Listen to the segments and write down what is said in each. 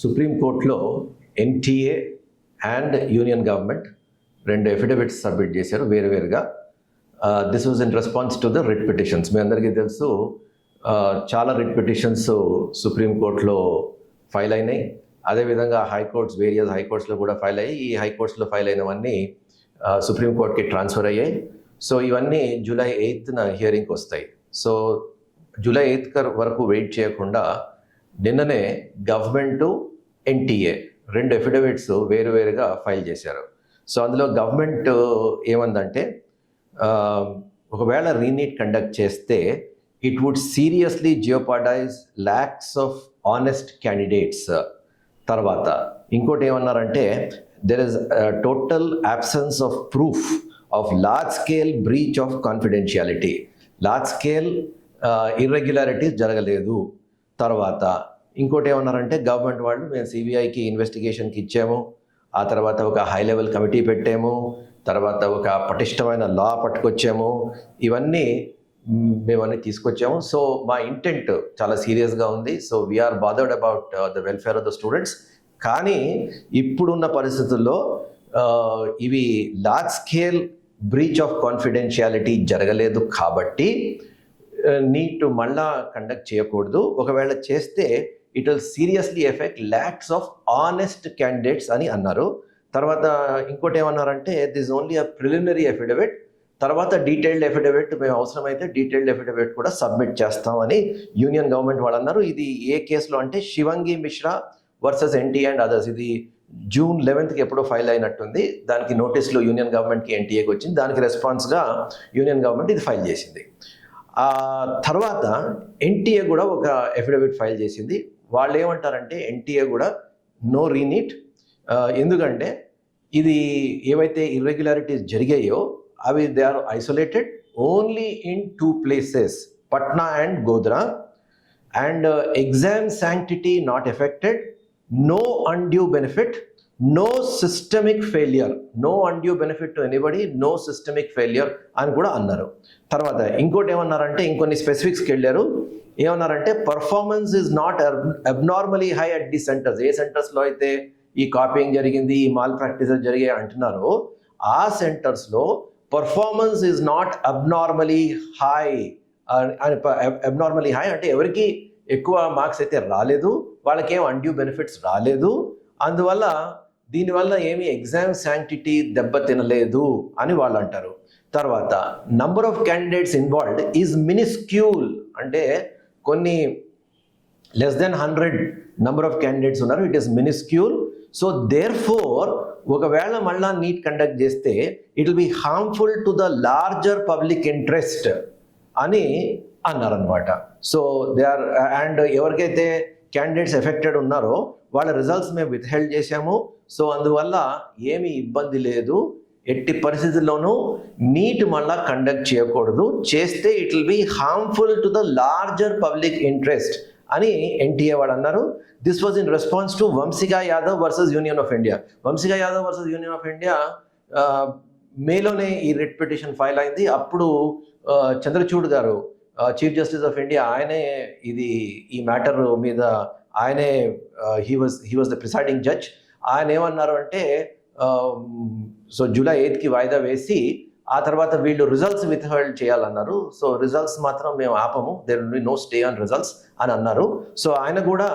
సుప్రీంకోర్టులో NTA and union government రెండు affidavits submit చేశారు వేరువేరుగా. This was in response to the writ petitions. మీ అందరికీ తెలుసు, చాలా రిట్ పిటిషన్స్ సుప్రీంకోర్టులో ఫైల్ అయినాయి. అదేవిధంగా వేరియస్ హైకోర్ట్స్లో కూడా ఫైల్ అయ్యి, ఈ హైకోర్ట్స్లో ఫైల్ అయినవన్నీ సుప్రీంకోర్టుకి ట్రాన్స్ఫర్ అయ్యాయి. సో ఇవన్నీ జూలై 8న హియరింగ్కి వస్తాయి. సో జూలై 8 వరకు వెయిట్ చేయకుండా నిన్ననే గవర్నమెంటు ఎన్టీఏ రెండు ఎఫిడవిట్స్ వేరువేరుగా ఫైల్ చేశారు. సో అందులో గవర్నమెంట్ ఏమందంటే, ఒకవేళ రీనీట్ కండక్ట్ చేస్తే it would seriously jeopardise lakhs of honest candidates. తర్వాత ఇంకోటి ఏమన్నారంటే, there is total absence of proof of large scale breach of confidentiality. Large scale irregularities జరగలేదు. తర్వాత ఇంకోటి ఏమన్నారంటే, గవర్నమెంట్ వాళ్ళు మేము సిబిఐకి ఇన్వెస్టిగేషన్కి ఇచ్చాము, ఆ తర్వాత ఒక హై లెవెల్ కమిటీ పెట్టాము, తర్వాత ఒక పటిష్టమైన లా పట్టుకొచ్చాము, ఇవన్నీ మేమన్నీ తీసుకొచ్చాము. సో మా ఇంటెంట్ చాలా సీరియస్గా ఉంది. So we are bothered about the welfare of the students. కానీ ఇప్పుడున్న పరిస్థితుల్లో ఇవి large scale breach of confidentiality జరగలేదు కాబట్టి నీట్ మళ్ళా కండక్ట్ చేయకూడదు. ఒకవేళ చేస్తే it will seriously affect lakhs of honest candidates అని అన్నారు. తర్వాత ఇంకోటి ఏమన్నారంటే, this only a preliminary affidavit, తర్వాత డీటెయిల్డ్ ఎఫిడవిట్ మేము అవసరమైతే డీటెయిల్డ్ ఎఫిడవిట్ కూడా సబ్మిట్ చేస్తామని యూనియన్ గవర్నమెంట్ వాళ్ళు అన్నారు. ఇది ఏ కేసులో అంటే Shivangi Mishra versus NTA and others. ఇది జూన్ 11కి ఎప్పుడో ఫైల్ అయినట్టుంది. దానికి నోటీసులు యూనియన్ గవర్నమెంట్కి ఎన్టీఏకి వచ్చింది. దానికి రెస్పాన్స్గా యూనియన్ గవర్నమెంట్ ఇది ఫైల్ చేసింది. ఆ తర్వాత ఎన్టీఏ కూడా ఒక ఎఫిడవిట్ ఫైల్ చేసింది. వాళ్ళు ఏమంటారంటే, ఎన్టీఏ కూడా నో రీనీట్, ఎందుకంటే ఇది ఏవైతే ఇర్రెగ్యులారిటీస్ జరిగాయో అవి they are isolated only in 2 places, Patna and Godhra, and exam sanctity not affected, no undue benefit, no systemic failure, no undue benefit to anybody, no systemic failure అని కూడా అన్నారు. తర్వాత ఇంకోటి ఏమన్నారంటే, ఇంకొన్ని స్పెసిఫిక్స్కి వెళ్ళారు. ఏమన్నారంటే, performance is not abnormally high at the centres. ఏ సెంటర్స్లో అయితే ఈ కాపీయింగ్ జరిగింది, ఈ మాల్ ప్రాక్టీసెస్ జరిగాయి అంటున్నారో, ఆ సెంటర్స్లో performance is not abnormally high. Abnormally high అంటే ఎవరికి ఎక్కువ మార్క్స్ అయితే రాలేదు, వాళ్ళకేం అన్డ్యూ బెనిఫిట్స్ రాలేదు, అందువల్ల దీనివల్ల ఏమి ఎగ్జామ్ శాంక్టిటీ దెబ్బతినలేదు అని వాళ్ళు అంటారు. తర్వాత number of candidates involved is minuscule, అంటే కొన్ని less than 100 number of candidates ఉన్నారు, it is minuscule. So therefore ఒకవేళ మళ్ళా నీట్ కండక్ట్ చేస్తే it will be harmful to the larger public interest అని అన్నారనమాట. సో దే ఆర్ అండ్ ఎవరికైతే candidates affected ఉన్నారో వాళ్ళ రిజల్ట్స్ మేము విత్హెల్డ్ చేశాము. సో అందువల్ల ఏమీ ఇబ్బంది లేదు, ఎట్టి పరిస్థితుల్లోనూ నీట్ మళ్ళా కండక్ట్ చేయకూడదు, చేస్తే it will be harmful to the larger public interest అని ఎన్టీఏ వాడు అన్నారు. This was in response to Vanshika Yadav versus union of India. Vanshika Yadav versus union of India మేలోనే ఈ రిట్ పిటిషన్ ఫైల్ అయింది. అప్పుడు చంద్రచూడ్ గారు, చీఫ్ జస్టిస్ ఆఫ్ ఇండియా, ఆయనే ఈ మ్యాటర్ మీద ఆయనే he was the presiding judge. ఆయన ఏమన్నారు అంటే, సో జూలై 8కి వాయిదా వేసి ఆ తర్వాత వీళ్ళు రిజల్ట్స్ విత్హెల్డ్ చేయాలన్నారు. సో రిజల్ట్స్ మాత్రం మేము ఆపము, there will be no stay on results అని అన్నారు. సో ఆయన కూడా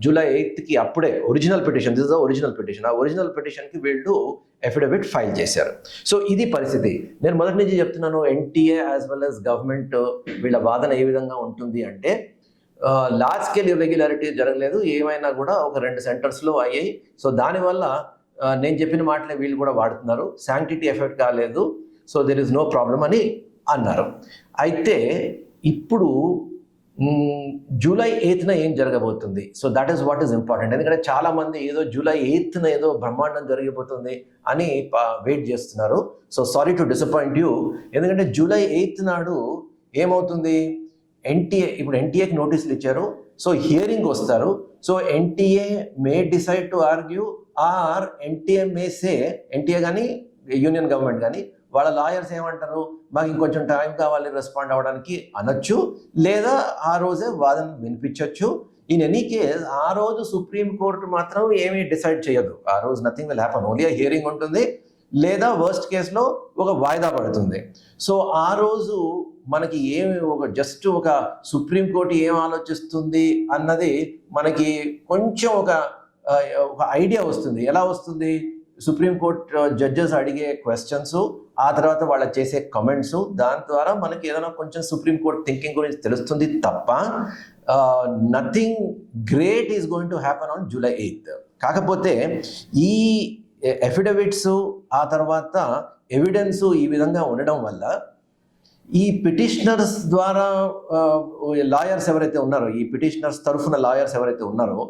జూలై 8కి అప్పుడే original petition, this is the original petition, ఆ ఒరిజినల్ పిటిషన్కి వీళ్ళు ఎఫిడవిట్ ఫైల్ చేశారు. సో ఇది పరిస్థితి. నేను మొదటి నుంచి చెప్తున్నాను, NTA as well as government వీళ్ళ వాదన ఏ విధంగా ఉంటుంది అంటే, లార్జ్ స్కేల్ ఇర్రెగ్యులారిటీ జరగలేదు, ఏమైనా కూడా ఒక 2 సెంటర్స్లో అయ్యాయి. సో దానివల్ల నేను చెప్పిన మాటలే వీళ్ళు కూడా వాడుతున్నారు, శాంక్టిటీ ఎఫెక్ట్ కాలేదు, so there is no problem అని అన్నారు. అయితే ఇప్పుడు జూలై 8న ఏం జరగబోతుంది? So that is what is important. ఎందుకంటే చాలామంది ఏదో జూలై 8న ఏదో బ్రహ్మాండం జరిగిపోతుంది అని వెయిట్ చేస్తున్నారు. So sorry to disappoint you. ఎందుకంటే జూలై 8 నాడు ఏమవుతుంది, ఇప్పుడు ఎన్టీఏకి నోటీసులు ఇచ్చారు. సో హియరింగ్ వస్తారు. So NTA may decide to argue or NTA may say, NTA కానీ యూనియన్ గవర్నమెంట్ కానీ వాళ్ళ లాయర్స్ ఏమంటారు, మాకు ఇంకొంచెం టైం కావాలి రెస్పాండ్ అవ్వడానికి అనొచ్చు, లేదా ఆ రోజే వాదన వినిపించవచ్చు. ఇన్ ఎనీ కేస్ ఆ రోజు సుప్రీం కోర్టు మాత్రం ఏమీ డిసైడ్ చేయదు. ఆ రోజు nothing will happen, only hearing ఉంటుంది, లేదా వర్స్ట్ కేసులో ఒక వాయిదా పడుతుంది. సో ఆ రోజు మనకి ఏమి జస్ట్ ఒక సుప్రీంకోర్టు ఏం ఆలోచిస్తుంది అన్నది మనకి కొంచెం ఒక ఐడియా వస్తుంది. ఎలా వస్తుంది? సుప్రీంకోర్టు జడ్జెస్ అడిగే క్వశ్చన్స్, ఆ తర్వాత వాళ్ళు చేసే కమెంట్స్, దాని ద్వారా మనకి ఏదైనా కొంచెం సుప్రీంకోర్టు థింకింగ్ గురించి తెలుస్తుంది తప్ప nothing great is going to happen on July 8th. కాకపోతే ఈ ఎఫిడవిట్స్ ఆ తర్వాత ఎవిడెన్స్ ఈ విధంగా ఉండడం వల్ల ఈ పిటిషనర్స్ ద్వారా లాయర్స్ ఎవరైతే ఉన్నారో, ఈ పిటిషనర్స్ తరఫున లాయర్స్ ఎవరైతే ఉన్నారో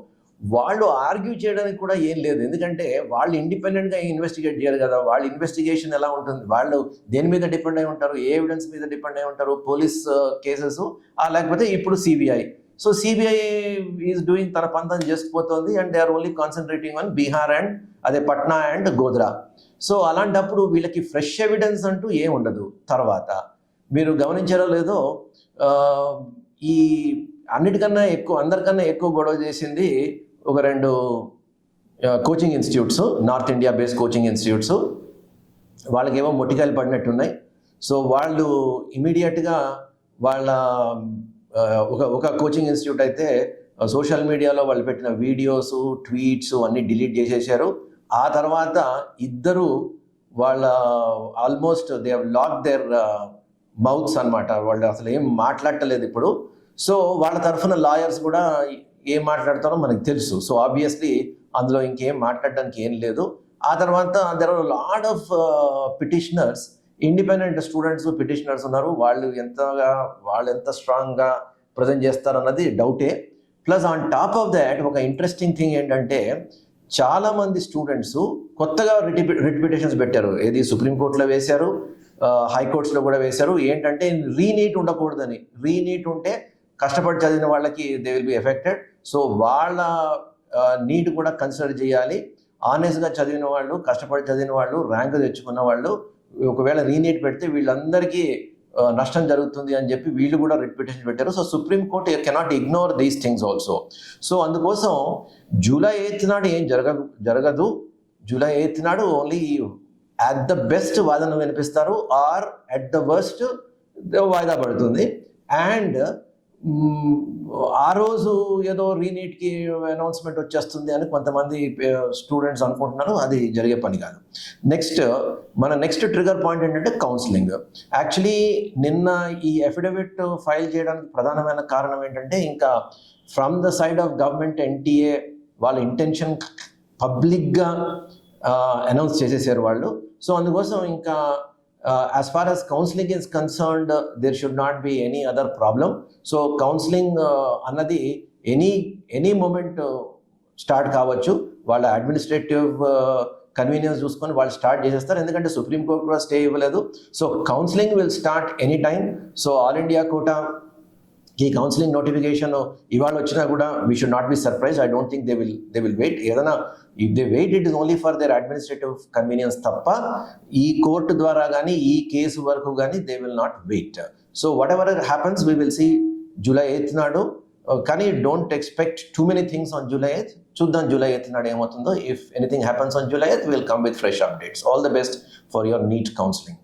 వాళ్ళు ఆర్గ్యూ చేయడానికి కూడా ఏం లేదు. ఎందుకంటే వాళ్ళు ఇండిపెండెంట్గా ఇన్వెస్టిగేట్ చేయరు కదా. వాళ్ళ ఇన్వెస్టిగేషన్ ఎలా ఉంటుంది? వాళ్ళు దేని మీద డిపెండ్ అయి ఉంటారు? ఏ ఎవిడెన్స్ మీద డిపెండ్ అయి ఉంటారు? పోలీస్ కేసెస్ లేకపోతే ఇప్పుడు CBI. So CBI is doing తన పంతం చేసిపోతుంది and they are only concentrating on Bihar and Patna and Godhra. So అలాంటప్పుడు వీళ్ళకి ఫ్రెష్ ఎవిడెన్స్ అంటూ ఏం ఉండదు. తర్వాత మీరు గమనించారో లేదో, ఈ అన్నిటికన్నా ఎక్కువ, అందరికన్నా ఎక్కువ గొడవ చేసింది ఒక 2 coaching institutes, north India based coaching institutes. వాళ్ళకేమో మొట్టికాయలు పడినట్టున్నాయి. సో వాళ్ళు ఇమీడియట్గా వాళ్ళ ఒక కోచింగ్ ఇన్స్టిట్యూట్ అయితే సోషల్ మీడియాలో వాళ్ళు పెట్టిన వీడియోస్, ట్వీట్స్ అన్నీ డిలీట్ చేసేసారు. ఆ తర్వాత ఇద్దరు వాళ్ళ almost they have lock their mouths అన్నమాట. వాళ్ళు అసలు ఏం మాట్లాడలేదు ఇప్పుడు. సో వాళ్ళ తరఫున లాయర్స్ కూడా ఏం మాట్లాడతారో మనకు తెలుసు. సో ఆబ్వియస్లీ అందులో ఇంకేం మాట్లాడడానికి ఏం లేదు. ఆ తర్వాత there are lot of petitioners, independent students petitioners ఉన్నారు. వాళ్ళు ఎంత స్ట్రాంగ్గా ప్రజెంట్ చేస్తారన్నది డౌటే. Plus on top of that ఒక ఇంట్రెస్టింగ్ థింగ్ ఏంటంటే, చాలామంది స్టూడెంట్స్ కొత్తగా రిట్ పిటిషన్స్ పెట్టారు. ఏది సుప్రీంకోర్టులో వేశారు, హైకోర్ట్స్లో కూడా వేశారు. ఏంటంటే రీనీట్ ఉండకూడదని. రీనీట్ ఉంటే కష్టపడి చదివిన వాళ్ళకి they will be affected. So వాళ్ళ నీట్ కూడా కన్సిడర్ చేయాలి. ఆనెస్ట్గా చదివిన వాళ్ళు, కష్టపడి చదివిన వాళ్ళు, ర్యాంక్ తెచ్చుకున్న వాళ్ళు ఒకవేళ రీనీట్ పెడితే వీళ్ళందరికీ నష్టం జరుగుతుంది అని చెప్పి వీళ్ళు కూడా రిట్ పిటిషన్ పెట్టారు. So supreme court cannot ignore these things also. So అందుకోసం July 8th నాడు ఏం జరగదు. July 8th నాడు ఓన్లీ అట్ ద బెస్ట్ వాదన వినిపిస్తారు, ఆర్ అట్ ద వర్స్ట్ వాయిదా పడుతుంది. అండ్ ఆ రోజు ఏదో రీనీట్కి అనౌన్స్మెంట్ వచ్చేస్తుంది అని కొంతమంది స్టూడెంట్స్ అనుకుంటున్నారు. అది జరిగే పని కాదు. నెక్స్ట్ ట్రిగర్ పాయింట్ ఏంటంటే కౌన్సిలింగ్. యాక్చువల్లీ నిన్న ఈ అఫిడవిట్ ఫైల్ చేయడానికి ప్రధానమైన కారణం ఏంటంటే, ఇంకా from the side of government NTA వాళ్ళ ఇంటెన్షన్ పబ్లిక్గా అనౌన్స్ చేసేసారు వాళ్ళు. సో అందుకోసం ఇంకా as far as counseling is concerned, there should not be any other problem. So counseling అన్నది ఎనీ మూమెంట్ స్టార్ట్ కావచ్చు. వాళ్ళ అడ్మినిస్ట్రేటివ్ కన్వీనియన్స్ చూసుకొని వాళ్ళు స్టార్ట్ చేసేస్తారు. ఎందుకంటే సుప్రీంకోర్టు కూడా స్టే ఇవ్వలేదు. So counselling will start any time. So all India quota ఈ కౌన్సిలింగ్ నోటిఫికేషన్ ఇవాళ వచ్చినా కూడా we should not be surprise. I don't think they will wait. ఏదైనా if they wait it is only for their administrative convenience తప్ప ఈ court ద్వారా కానీ ఈ కేసు వరకు కానీ they will not wait. So whatever happens we will see July 8th నాడు. కానీ don't expect too many things on July 8th. చూద్దాం July 8th నాడు ఏమవుతుందో. If anything happens on July 8th, we'll come with fresh updates. All the best for your NEET counseling.